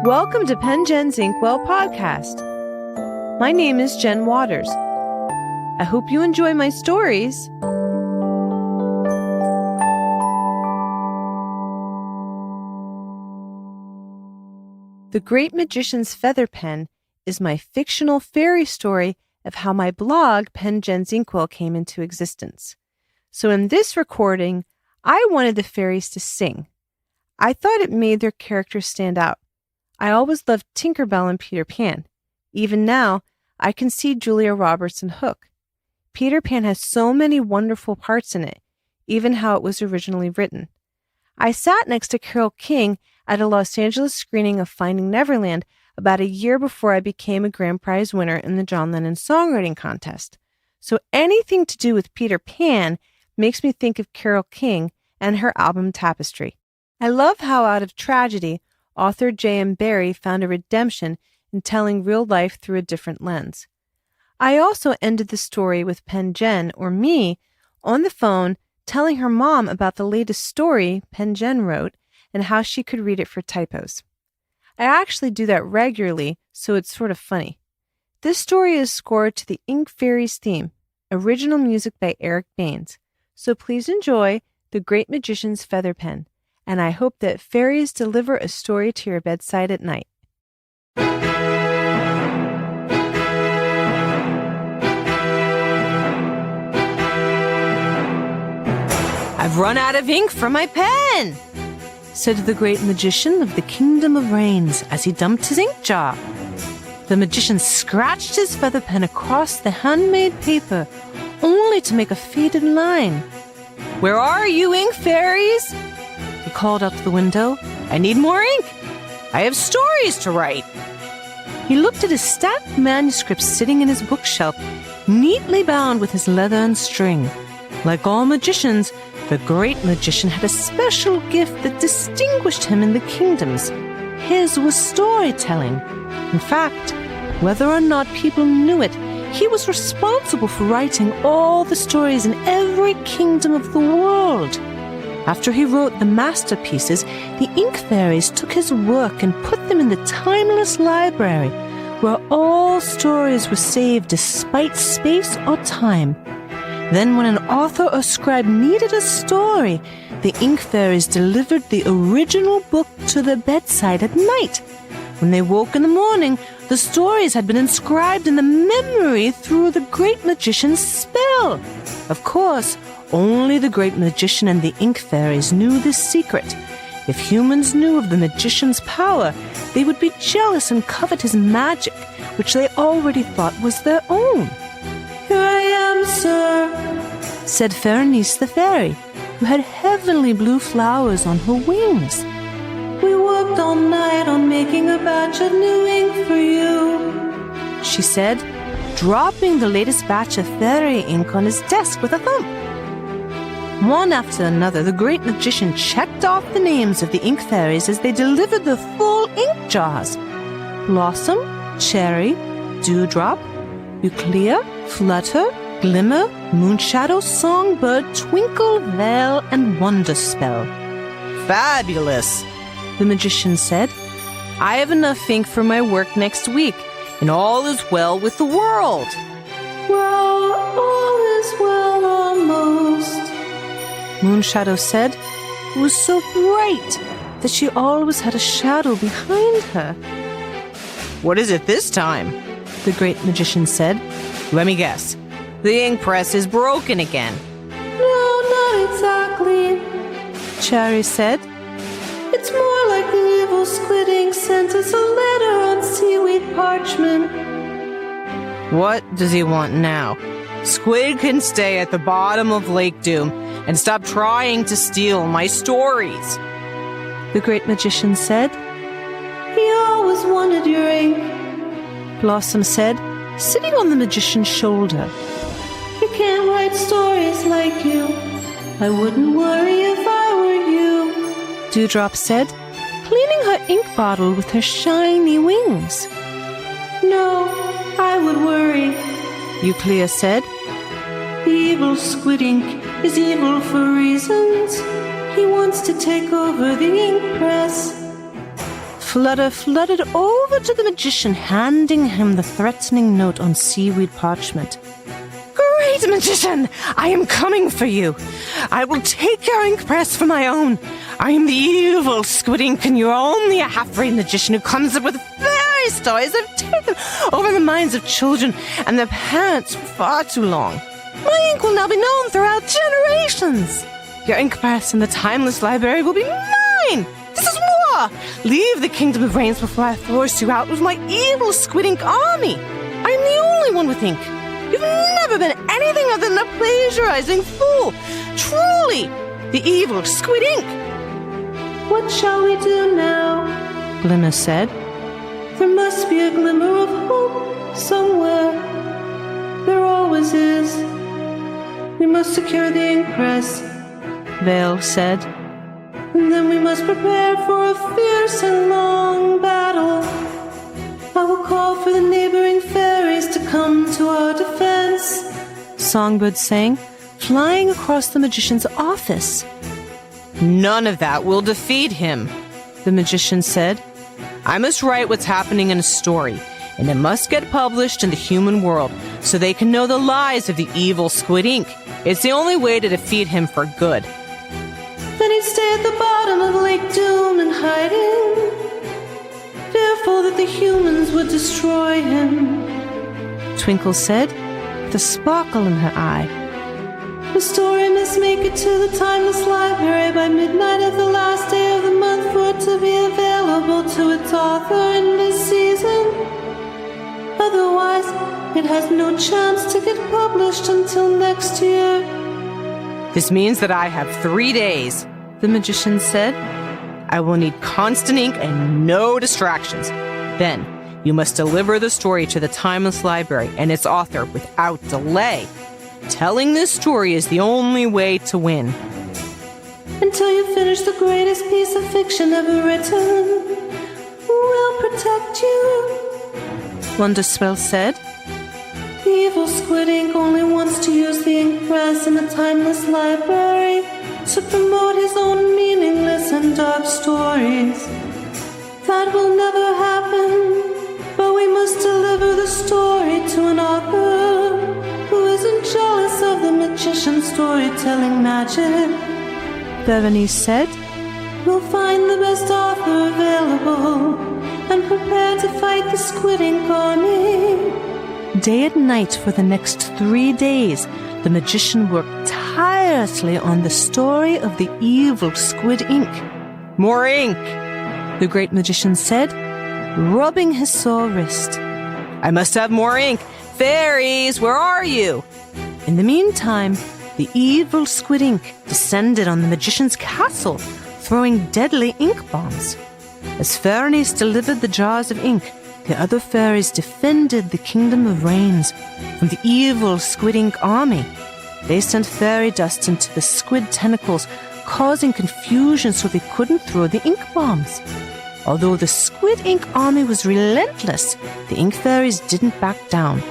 Welcome to PenJen's Inkwell podcast. My name is Jen Waters. I hope you enjoy my stories. The Great Magician's Feather Pen is my fictional fairy story of how my blog, PenJen's Inkwell, came into existence. So in this recording, I wanted the fairies to sing. I thought it made their characters stand out. I always loved Tinker Bell and Peter Pan. Even now, I can see Julia Roberts and Hook. Peter Pan has so many wonderful parts in it, even how it was originally written. I sat next to Carole King at a Los Angeles screening of Finding Neverland about a year before I became a grand prize winner in the John Lennon Songwriting Contest. So anything to do with Peter Pan makes me think of Carole King and her album Tapestry. I love how out of tragedy, author J.M. Barrie found a redemption in telling real life through a different lens. I also ended the story with PenJen, or me, on the phone telling her mom about the latest story PenJen wrote and how she could read it for typos. I actually do that regularly, so it's sort of funny. This story is scored to the Ink Fairies theme, original music by Eric Baines. So please enjoy The Great Magician's Feather Pen, and I hope that fairies deliver a story to your bedside at night. "I've run out of ink for my pen," said the great magician of the Kingdom of Reynes as he dumped his ink jar. The magician scratched his feather pen across the handmade paper, only to make a faded line. "Where are you, Ink Fairies?" he called out the window. "I need more ink. I have stories to write." He looked at his stacked manuscripts sitting in his bookshelf, neatly bound with his leather and string. Like all magicians, the great magician had a special gift that distinguished him in the kingdoms. His was storytelling. In fact, whether or not people knew it, he was responsible for writing all the stories in every kingdom of the world. After he wrote the masterpieces, the Ink Fairies took his work and put them in the timeless library, where all stories were saved despite space or time. Then when an author or scribe needed a story, the Ink Fairies delivered the original book to their bedside at night. When they woke in the morning, the stories had been inscribed in the memory through the great magician's spell. Of course, only the great magician and the Ink Fairies knew this secret. If humans knew of the magician's power, they would be jealous and covet his magic, which they already thought was their own. "Here I am, sir," said Fernice the fairy, who had heavenly blue flowers on her wings. "We worked all night on making a batch of new ink for you," she said, dropping the latest batch of fairy ink on his desk with a thump. One after another, the great magician checked off the names of the Ink Fairies as they delivered the full ink jars. Blossom, Cherry, Dewdrop, Euclea, Flutter, Glimmer, Moonshadow, Songbird, Twinkle, Veil, and Wonderspell. "Fabulous," the magician said. "I have enough ink for my work next week, and all is well with the world." "Well, all is well almost," Moonshadow said. It was so bright that she always had a shadow behind her. "What is it this time?" the great magician said. "Let me guess. The ink press is broken again." "No, not exactly," Cherry said. "It's more like the Evil Squid Ink sent us a letter on seaweed parchment." "What does he want now? Squid can stay at the bottom of Lake Doom and stop trying to steal my stories," the great magician said. "He always wanted your ink," Blossom said, sitting on the magician's shoulder. "He can't write stories like you. I wouldn't worry if I were you," Dewdrop said, cleaning her ink bottle with her shiny wings. "No, I would worry," Euclea said. "The Evil Squid Ink is evil for reasons. He wants to take over the ink press." Flutter fluttered over to the magician, handing him the threatening note on seaweed parchment. Great magician, I am coming for you. I will take your ink press for my own. I am the evil Squid Ink, and you're only a half-breed magician who comes up with fairy stories that have taken over the minds of children and their parents for far too long. My ink will now be known throughout generations. Your ink press in the timeless library will be mine. This is war. Leave the Kingdom of Reynes before I force you out with my evil Squid Ink army. I am the only one with ink. You've never been anything other than a plagiarizing fool. Truly, the evil Squid Ink. What shall we do now? Glimmer said. There must be a glimmer of hope somewhere. There always is. We must secure the ink press, Vale said. And then we must prepare for a fierce and long battle. I will call for the neighboring fairies to come to our defense, Songbird sang, flying across the magician's office. None of that will defeat him, the magician said. I must write what's happening in a story, and it must get published in the human world so they can know the lies of the evil Squid Ink. It's the only way to defeat him for good. Then he'd stay at the bottom of Lake Doom and hiding, fearful that the humans would destroy him, Twinkle said, with a sparkle in her eye. The story must make it to the timeless library by midnight of the last day of the month for it to be available to its author in this season. Otherwise, it has no chance to get published until next year. This means that I have 3 days, the magician said. I will need constant ink and no distractions. Then, you must deliver the story to the timeless library and its author without delay. Telling this story is the only way to win. Until you finish the greatest piece of fiction ever written, we'll protect you, Wonderspell said. The evil Squid Ink only wants to use the ink press in the timeless library to promote his own meaningless and dark stories. That will never happen, but we must deliver the story to an author who isn't jealous of the magician's storytelling magic, Berenice said. We'll find the best author available and prepare to fight the Squid Ink army. Day and night for the next 3 days, the magician worked tirelessly on the story of the evil Squid Ink. More ink, the great magician said, rubbing his sore wrist. I must have more ink. Fairies, where are you? In the meantime, the evil Squid Ink descended on the magician's castle, throwing deadly ink bombs. As Berenice delivered the jars of ink, the other fairies defended the Kingdom of Reynes from the evil Squid Ink army. They sent fairy dust into the squid tentacles, causing confusion so they couldn't throw the ink bombs. Although the Squid Ink army was relentless, the Ink Fairies didn't back down,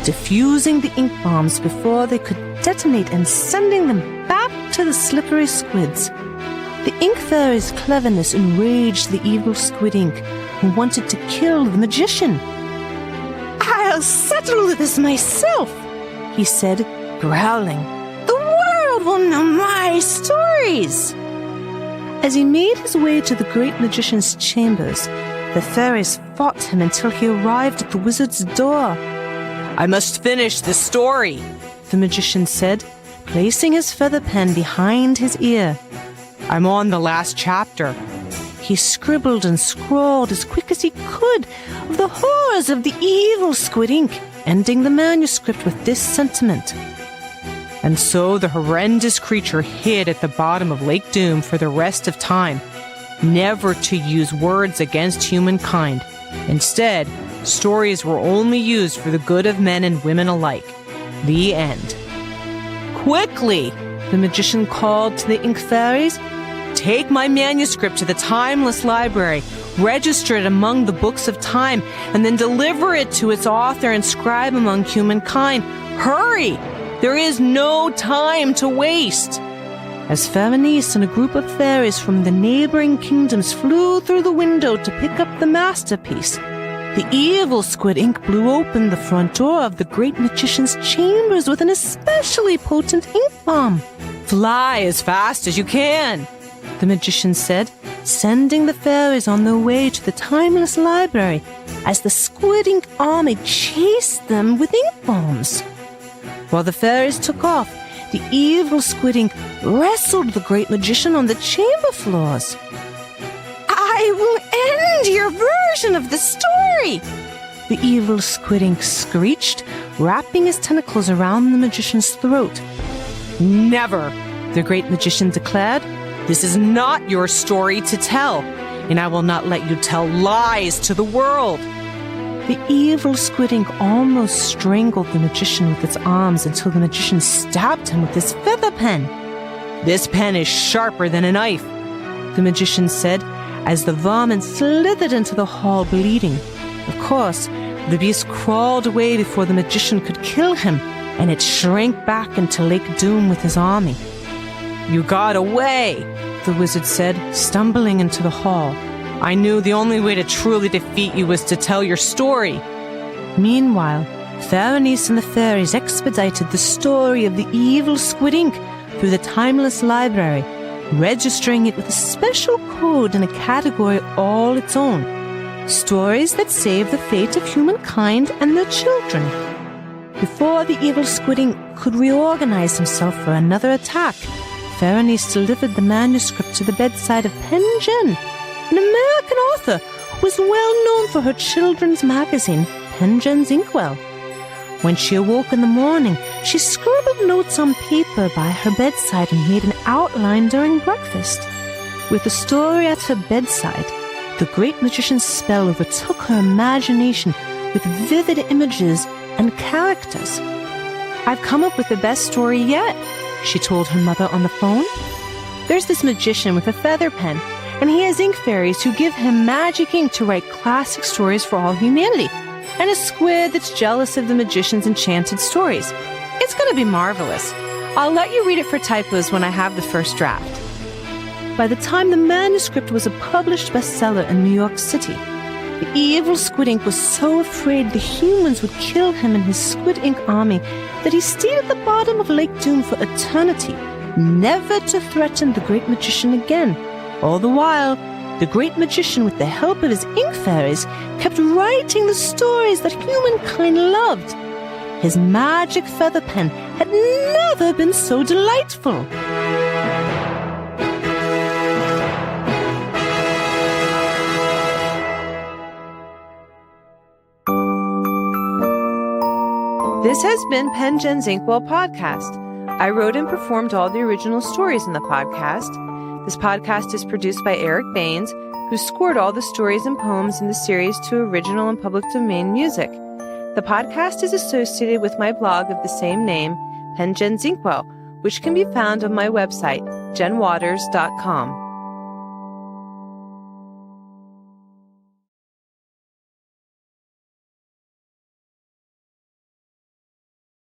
diffusing the ink bombs before they could detonate and sending them back to the slippery squids. The Ink Fairies' cleverness enraged the evil Squid Ink, who wanted to kill the magician. I'll settle with this myself, he said, growling. The world will know my stories. As he made his way to the great magician's chambers, the fairies fought him until he arrived at the wizard's door. I must finish this story, the magician said, placing his feather pen behind his ear. I'm on the last chapter. He scribbled and scrawled as quick as he could of the horrors of the evil Squid Ink, ending the manuscript with this sentiment. And so the horrendous creature hid at the bottom of Lake Doom for the rest of time, never to use words against humankind. Instead, stories were only used for the good of men and women alike. The end. Quickly, the magician called to the Ink Fairies. Take my manuscript to the timeless library, register it among the books of time, and then deliver it to its author and scribe among humankind. Hurry! There is no time to waste. As Berenice and a group of fairies from the neighboring kingdoms flew through the window to pick up the masterpiece, the Evil Squid Ink blew open the front door of the great magician's chambers with an especially potent ink bomb. "Fly as fast as you can," the magician said, sending the fairies on their way to the timeless library as the Squid Ink army chased them with ink bombs. While the fairies took off, the Evil Squid Ink wrestled the great magician on the chamber floors. "I will end your version of the story," the Evil Squid Ink screeched, wrapping his tentacles around the magician's throat. "Never," the great magician declared. "This is not your story to tell, and I will not let you tell lies to the world." The Evil Squid Ink almost strangled the magician with its arms until the magician stabbed him with his feather pen. "This pen is sharper than a knife," the magician said, as the vermin slithered into the hall bleeding. Of course, the beast crawled away before the magician could kill him, and it shrank back into Lake Doom with his army. "You got away," the wizard said, stumbling into the hall. "I knew the only way to truly defeat you was to tell your story." Meanwhile, Berenice and the fairies expedited the story of the Evil Squid Ink through the timeless library, registering it with a special code in a category all its own: stories that save the fate of humankind and their children. Before the Evil Squid Ink could reorganize himself for another attack, Berenice delivered the manuscript to the bedside of Pen Jen, an American author who was well known for her children's magazine, Pen Jen's Inkwell. When she awoke in the morning, she scribbled notes on paper by her bedside and made an outline during breakfast. With the story at her bedside, the great magician's spell overtook her imagination with vivid images and characters. "I've come up with the best story yet," she told her mother on the phone. "There's this magician with a feather pen, and he has ink fairies who give him magic ink to write classic stories for all humanity, and a squid that's jealous of the magician's enchanted stories. It's going to be marvelous. I'll let you read it for typos when I have the first draft." By the time the manuscript was a published bestseller in New York City, the Evil Squid Ink was so afraid the humans would kill him and his Squid Ink army that he stayed at the bottom of Lake Doom for eternity, never to threaten the great magician again. All the while, the great magician, with the help of his ink fairies, kept writing the stories that humankind loved. His magic feather pen had never been so delightful. This has been Pen Jen's Inkwell podcast. I wrote and performed all the original stories in the podcast. This podcast is produced by Eric Baines, who scored all the stories and poems in the series to original and public domain music. The podcast is associated with my blog of the same name, Pen Jen's Inkwell, which can be found on my website, jenwaters.com.